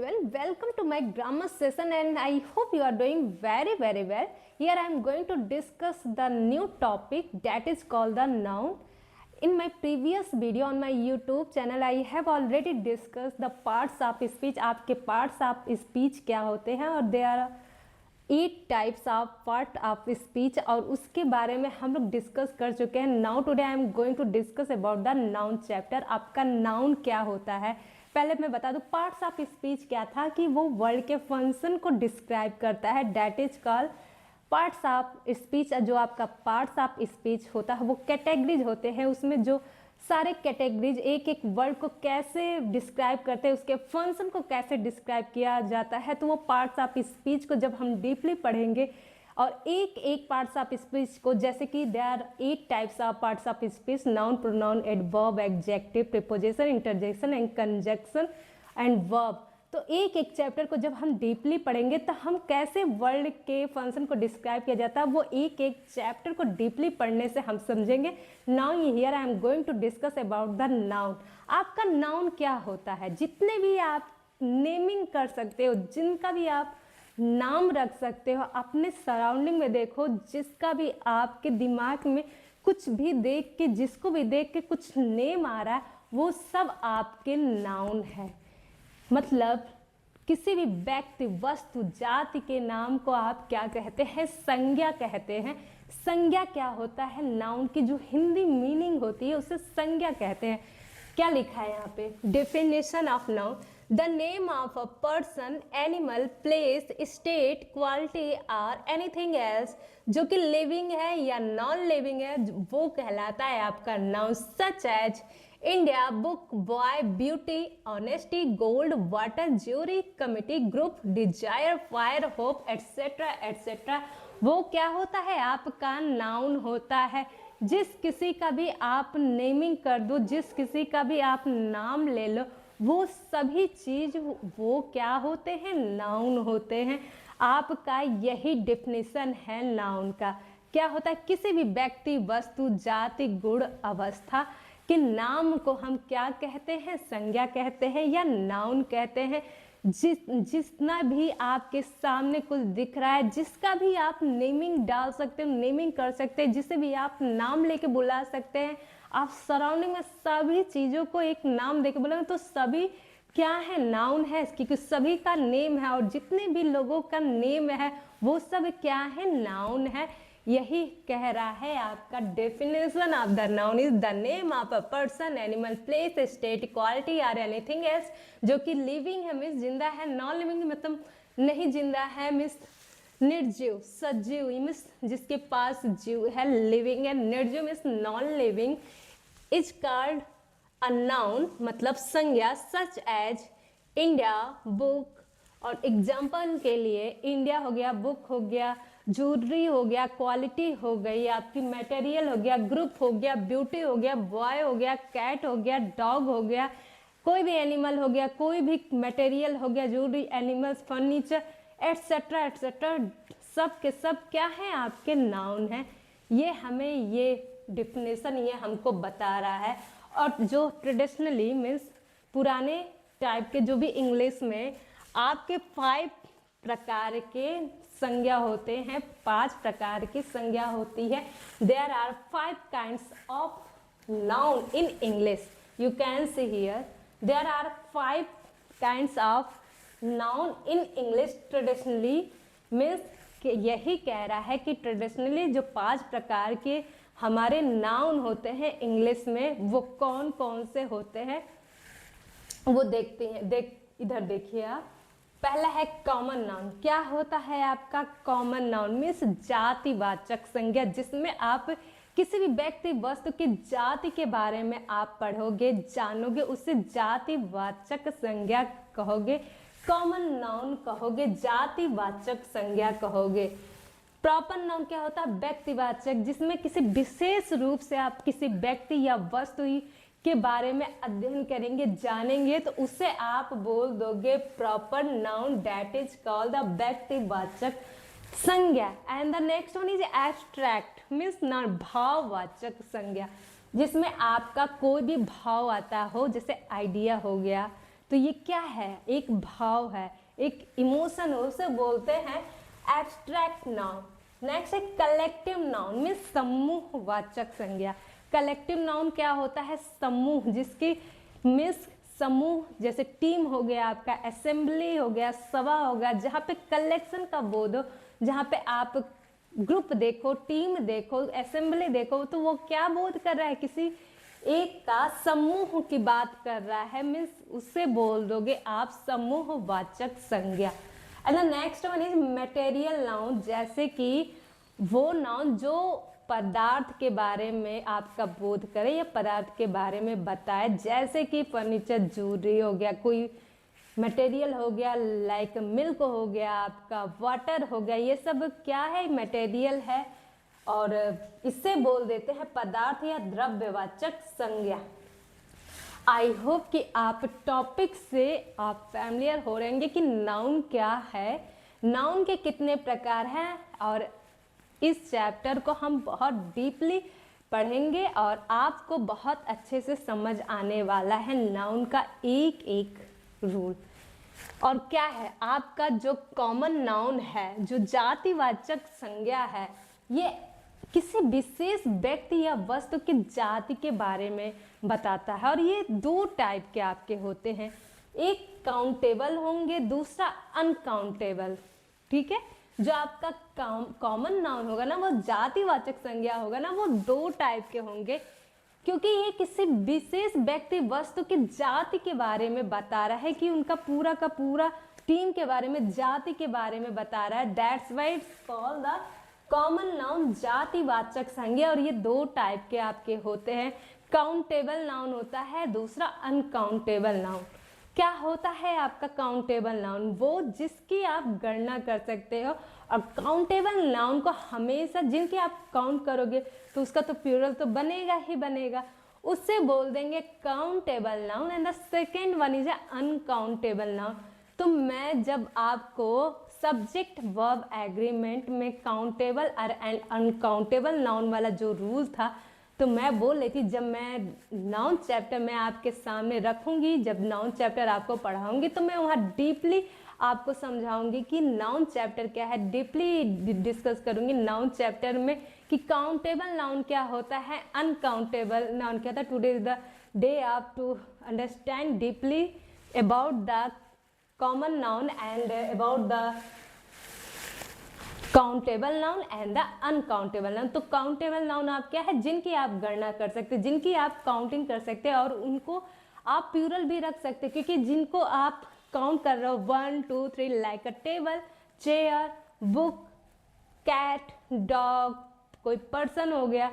everyone, welcome to my grammar session and I hope you are doing very well. Here I am going to discuss the new topic that is called the noun. In my previous video on my YouTube channel I have already discussed the parts of speech. आपके parts of speech क्या होते हैं और there are 8 types of part of speech और उसके बारे में हम लोग डिस्कस कर चुके हैं. Now today I am going to discuss about the noun chapter. आपका नाउन क्या होता है पहले मैं बता दूं. पार्ट्स ऑफ स्पीच क्या था कि वो वर्ड के फंक्शन को डिस्क्राइब करता है. That is called parts of speech. जो आपका पार्ट्स ऑफ स्पीच होता है वो कैटेगरीज होते हैं. उसमें जो सारे कैटेगरीज एक एक वर्ड को कैसे डिस्क्राइब करते हैं, उसके फंक्शन को कैसे डिस्क्राइब किया जाता है, तो वो पार्ट्स ऑफ स्पीच को जब हम डीपली पढ़ेंगे और एक एक पार्ट्स ऑफ स्पीच को, जैसे कि there are 8 types of parts of speech: noun, pronoun, adverb, adjective, preposition, interjection and conjunction and verb. तो एक एक चैप्टर को जब हम डीपली पढ़ेंगे तो हम कैसे वर्ड के फंक्शन को डिस्क्राइब किया जाता है वो एक एक चैप्टर को डीपली पढ़ने से हम समझेंगे. Now here I am going to discuss about the noun. आपका नाउन क्या होता है? जितने भी आप नेमिंग कर सकते हो, जिनका भी आप नाम रख सकते हो, अपने सराउंडिंग में देखो, जिसका भी आपके दिमाग में कुछ भी देख के, जिसको भी देख के कुछ नेम आ रहा है वो सब आपके नाउन है. मतलब किसी भी व्यक्ति, वस्तु, जाति के नाम को आप क्या कहते हैं? संज्ञा कहते हैं. संज्ञा क्या होता है? नाउन की जो हिंदी मीनिंग होती है उसे संज्ञा कहते हैं. क्या लिखा है यहाँ पे? Definition of noun: the name of a person, animal, place, state, quality और एनीथिंग एल्स जो कि लिविंग है या नॉन लिविंग है, वो कहलाता है आपका noun. Such as India, book, boy, beauty, honesty, gold, water, jury, committee, group, desire, fire, hope, etcetera etcetera. वो क्या होता है? आपका नाउन होता है. जिस किसी का भी आप नेमिंग कर दो, जिस किसी का भी आप नाम ले लो, वो सभी चीज वो क्या होते हैं? नाउन होते हैं. आपका यही डेफिनेशन है नाउन का. क्या होता है? किसी भी व्यक्ति, वस्तु, जाति, गुण, अवस्था के नाम को हम क्या कहते हैं? संज्ञा कहते हैं या नाउन कहते हैं. जितना भी आपके सामने कुछ दिख रहा है, जिसका भी आप नेमिंग डाल सकते हो, नेमिंग कर सकते हैं, जिसे भी आप नाम लेके बुला सकते हैं. आप सराउंडिंग में सभी चीज़ों को एक नाम देके बोलेंगे तो सभी क्या है? नाउन है, क्योंकि सभी का नेम है और जितने भी लोगों का नेम है वो सब क्या है? नाउन है. यही कह रहा है आपका definition of the noun is the name of a person, animal, place, state, quality और एनीथिंग एल्स जो कि लिविंग है मीन्स जिंदा है, नॉन लिविंग मतलब नहीं जिंदा है मीन्स निर्जीव, सजीव मीन्स जिसके पास जीव है, लिविंग है. निर्जीव means non living. Is called a noun मतलब संज्ञा. सच एज इंडिया, बुक, और एग्जाम्पल के लिए इंडिया हो गया, बुक हो गया, ज्वेलरी हो गया, क्वालिटी हो गई, आपकी मटेरियल हो गया, ग्रुप हो गया, ब्यूटी हो गया, बॉय हो गया, कैट हो गया, डॉग हो गया, कोई भी एनिमल हो गया, कोई भी मटेरियल हो गया, jewellery, animals, furniture etcetera etcetera. सब के सब क्या है? आपके नाउन है. ये हमें ये डिफिनेशन ये हमको बता रहा है. और जो ट्रेडिशनली मीन्स पुराने टाइप के जो भी इंग्लिश में आपके 5 प्रकार के संज्ञा होते हैं, 5 प्रकार की संज्ञा होती है. There are 5 kinds of noun in English. You can see here there are 5 kinds of noun in English. Traditionally means यही कह रहा है कि ट्रेडिशनली जो 5 प्रकार के हमारे नाउन होते हैं इंग्लिश में वो कौन कौन से होते हैं वो देखते हैं. इधर देखिए आप. पहला है कॉमन नाउन. क्या होता है आपका कॉमन नाउन? मीन्स जातिवाचक संज्ञा, जिसमें आप किसी भी व्यक्ति, वस्तु की जाति के बारे में आप पढ़ोगे, जानोगे, उससे जातिवाचक संज्ञा कहोगे, कॉमन नाउन कहोगे, जातिवाचक संज्ञा कहोगे. प्रॉपर नाउन क्या होता है? व्यक्तिवाचक, जिसमें किसी विशेष रूप से आप किसी व्यक्ति या वस्तु के बारे में अध्ययन करेंगे, जानेंगे, तो उसे आप बोल दोगे proper noun. That is called the व्यक्तिवाचक संज्ञा. And the next one is abstract means न भाववाचक संज्ञा, जिसमें आपका कोई भी भाव आता हो, जैसे आइडिया हो गया, तो ये क्या है, एक भाव है, एक इमोशन है, उसे बोलते हैं एब्स्ट्रैक्ट नाउन। नेक्स्ट है कलेक्टिव नाउन, मीन्स समूहवाचक संज्ञा। कलेक्टिव नाउन क्या होता है, समूह, जिसकी मीन्स समूह, जैसे टीम हो गया आपका, असेंबली हो गया, सभा हो गया, जहाँ पे कलेक्शन का बोध हो, जहाँ पे आप ग्रुप देखो, टीम देखो, असेंबली देखो, तो वो क्या बोध कर रहा है, किसी एक का समूह की बात कर रहा है, मीन्स उससे बोल दोगे आप समूहवाचक संज्ञा। And the next one is material noun, जैसे कि वो नाउन जो पदार्थ के बारे में आपका बोध करे या पदार्थ के बारे में बताए, जैसे कि फर्नीचर, ज्वेलरी हो गया, कोई मटेरियल हो गया, लाइक मिल्क हो गया, आपका वाटर हो गया, ये सब क्या है, मटेरियल है, और इससे बोल देते हैं पदार्थ या द्रव्यवाचक संज्ञा। आई होप कि आप टॉपिक से आप फैमिलियर हो रहेंगे कि नाउन क्या है, नाउन के कितने प्रकार हैं, और इस चैप्टर को हम बहुत डीपली पढ़ेंगे और आपको बहुत अच्छे से समझ आने वाला है नाउन का एक एक रूल। और क्या है आपका जो कॉमन नाउन है, जो जातिवाचक संज्ञा है, ये किसी विशेष व्यक्ति या वस्तु की जाति के बारे में बताता है। और ये दो टाइप के आपके होते हैं, एक काउंटेबल होंगे, दूसरा अनकाउंटेबल। ठीक है, जो आपका कॉमन नाउन होगा ना, वो जातिवाचक संज्ञा होगा ना, वो दो टाइप के होंगे, क्योंकि ये किसी विशेष व्यक्ति वस्तु की जाति के बारे में बता रहा है, कि उनका पूरा का पूरा टीम के बारे में, जाति के बारे में बता रहा है। That's why it's called the common noun, जातिवाचक संज्ञा। और ये दो टाइप के आपके होते हैं, काउंटेबल नाउन होता है, दूसरा अनकाउंटेबल नाउन। क्या होता है आपका काउंटेबल नाउन, वो जिसकी आप गणना कर सकते हो। और काउंटेबल नाउन को हमेशा, जिनकी आप काउंट करोगे तो उसका तो प्लूरल तो बनेगा ही बनेगा, उससे बोल देंगे countable noun. And the second one is uncountable noun. तो मैं जब आपको सब्जेक्ट वर्ब एग्रीमेंट में काउंटेबल एंड अनकाउंटेबल नाउन वाला जो रूल था, तो मैं बोल रही थी, जब मैं नाउन चैप्टर में आपके सामने रखूंगी, जब नाउन चैप्टर आपको पढ़ाऊंगी, तो मैं वहाँ डीपली आपको समझाऊंगी कि नाउन चैप्टर क्या है, डीपली डिस्कस करूंगी नाउन चैप्टर में कि काउंटेबल नाउन क्या होता है, अनकाउंटेबल नाउन क्या था। टुडे इज द डे आप to understand deeply about the common noun and about the countable noun and the uncountable noun. तो काउंटेबल नाउन आप क्या है, जिनकी आप गणना कर सकते, जिनकी आप काउंटिंग कर सकते हैं, और उनको आप प्लूरल भी रख सकते हैं, क्योंकि जिनको आप काउंट कर रहे हो 1 2 3, like a table, chair, book, cat, dog, कोई पर्सन हो गया,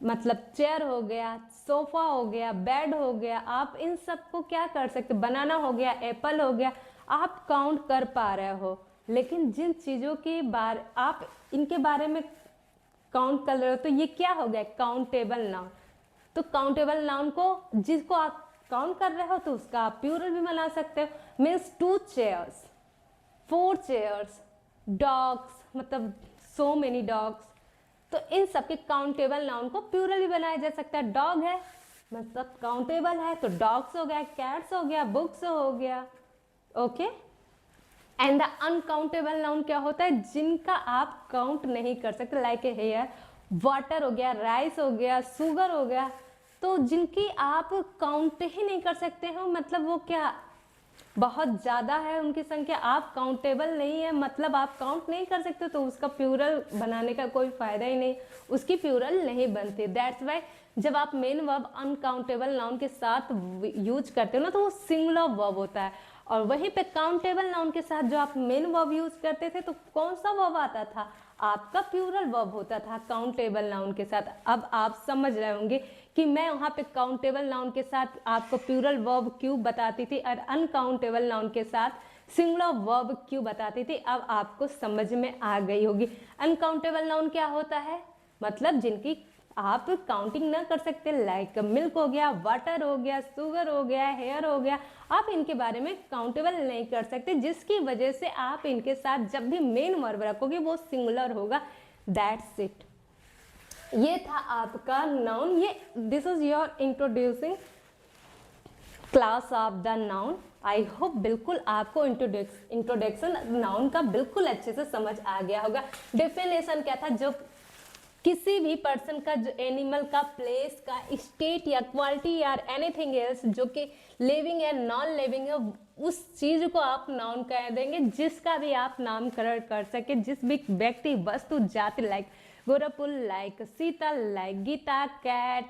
मतलब चेयर हो गया, सोफा हो गया, बेड हो गया, आप इन सब को क्या कर सकते, बनाना हो गया, एप्पल हो गया, आप काउंट कर पा रहे हो। लेकिन जिन चीज़ों के बारे आप इनके बारे में काउंट कर रहे हो, तो ये क्या हो गया, काउंटेबल नाउन। तो काउंटेबल नाउन को, जिसको आप काउंट कर रहे हो, तो उसका आप प्लूरल भी बना सकते हो। मीन्स 2 चेयर्स, 4 चेयर्स, डॉग्स, मतलब सो मेनी डॉग्स। तो इन सब के काउंटेबल नाउन को प्लूरल भी बनाया जा सकता है। डॉग है मतलब काउंटेबल है, तो डॉग्स हो गया, कैट्स हो गया, बुक्स हो गया। Okay, and the uncountable noun क्या होता है, जिनका आप काउंट नहीं कर सकते, लाइक ए हेयर, वाटर हो गया, राइस हो गया, शुगर हो गया, तो जिनकी आप काउंट ही नहीं कर सकते हो, मतलब वो क्या बहुत ज़्यादा है उनकी संख्या, आप काउंटेबल नहीं है, मतलब आप काउंट नहीं कर सकते, तो उसका प्लूरल बनाने का कोई फ़ायदा ही नहीं, उसकी प्लूरल नहीं बनती। दैट्स वाई जब आप मेन वर्ब अनकाउंटेबल नाउन के साथ यूज करते हो ना, तो वो सिंगुलर वर्ब होता है। और वहीं पे काउंटेबल नाउन के साथ जो आप मेन वर्ब यूज करते थे, तो कौन सा वर्ब आता था, आपका प्लूरल वर्ब होता था काउंटेबल नाउन के साथ। अब आप समझ रहे होंगे कि मैं वहाँ पे काउंटेबल नाउन के साथ आपको प्लूरल वर्ब क्यों बताती थी और अनकाउंटेबल नाउन के साथ सिंगुलर वर्ब क्यों बताती थी। अब आपको समझ में आ गई होगी। अनकाउंटेबल नाउन क्या होता है, मतलब जिनकी आप काउंटिंग ना कर सकते, लाइक मिल्क हो गया, वाटर हो गया, शुगर हो गया, हेयर हो गया, आप इनके बारे में काउंटेबल नहीं कर सकते, जिसकी वजह से आप इनके साथ जब भी मेन वर्ब रखोगे वो सिंगुलर होगा। That's it. ये था आपका नाउन। ये this is your introducing class of the noun. I hope बिल्कुल आपको इंट्रोडक्शन नाउन का बिल्कुल अच्छे से समझ आ गया होगा। डेफिनेशन क्या था, जो किसी भी पर्सन का, जो एनिमल का, प्लेस का, स्टेट या क्वालिटी या एनीथिंग एल्स जो कि लिविंग या नॉन लिविंग है, उस चीज को आप नाउन कह देंगे, जिसका भी आप नामकरण कर सके, जिस भी व्यक्ति, वस्तु, जाति, like Gorakhpur, like Sita, like Gita, cat,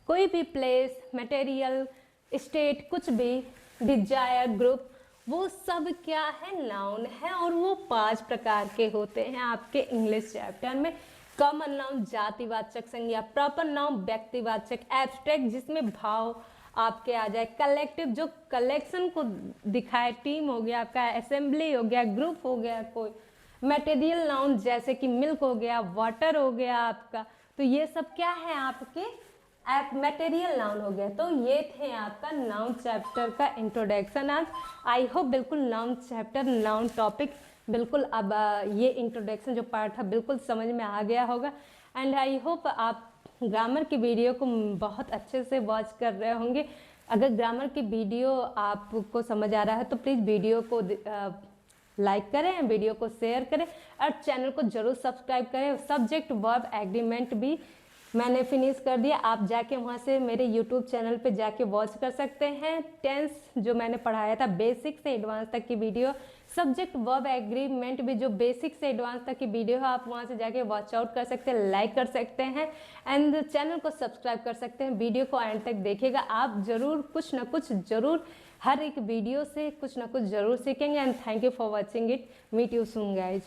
कोई भी प्लेस, मटेरियल, स्टेट, कुछ भी, डिजायर, ग्रुप, वो सब क्या है, नाउन है। और वो 5 प्रकार के होते हैं आपके इंग्लिश चैप्टर में। कॉमन नाउन जातिवाचक संज्ञा, प्रॉपर नाउन व्यक्तिवाचक, एब्स्ट्रैक्ट जिसमें भाव आपके आ जाए, कलेक्टिव जो कलेक्शन को दिखाए, टीम हो गया आपका, असेंबली हो गया, ग्रुप हो गया कोई, मटेरियल नाउन जैसे कि मिल्क हो गया, वाटर हो गया आपका, तो ये सब क्या है आपके मटेरियल नाउन हो गया। तो ये थे आपका नाउन चैप्टर का इंट्रोडक्शन। आज आई होप बिल्कुल नाउन चैप्टर, नाउन टॉपिक बिल्कुल अब ये इंट्रोडक्शन जो पार्ट था बिल्कुल समझ में आ गया होगा। एंड आई होप आप ग्रामर की वीडियो को बहुत अच्छे से वॉच कर रहे होंगे। अगर ग्रामर की वीडियो आपको समझ आ रहा है तो प्लीज़ वीडियो को लाइक करें, वीडियो को शेयर करें और चैनल को जरूर सब्सक्राइब करें। सब्जेक्ट वर्ब एग्रीमेंट भी मैंने फिनिश कर दिया, आप जाके वहाँ से मेरे यूट्यूब चैनल पे जाके वॉच कर सकते हैं। टेंस जो मैंने पढ़ाया था बेसिक से एडवांस तक की वीडियो, सब्जेक्ट वर्ब एग्रीमेंट भी जो बेसिक से एडवांस तक की वीडियो है, आप वहाँ से जाके वॉच आउट कर सकते हैं, लाइक कर सकते हैं एंड चैनल को सब्सक्राइब कर सकते हैं। वीडियो को एंड तक देखिएगा, आप जरूर कुछ ना कुछ जरूर हर एक वीडियो से कुछ ना कुछ जरूर सीखेंगे। And thank you for watching it. Meet you soon guys.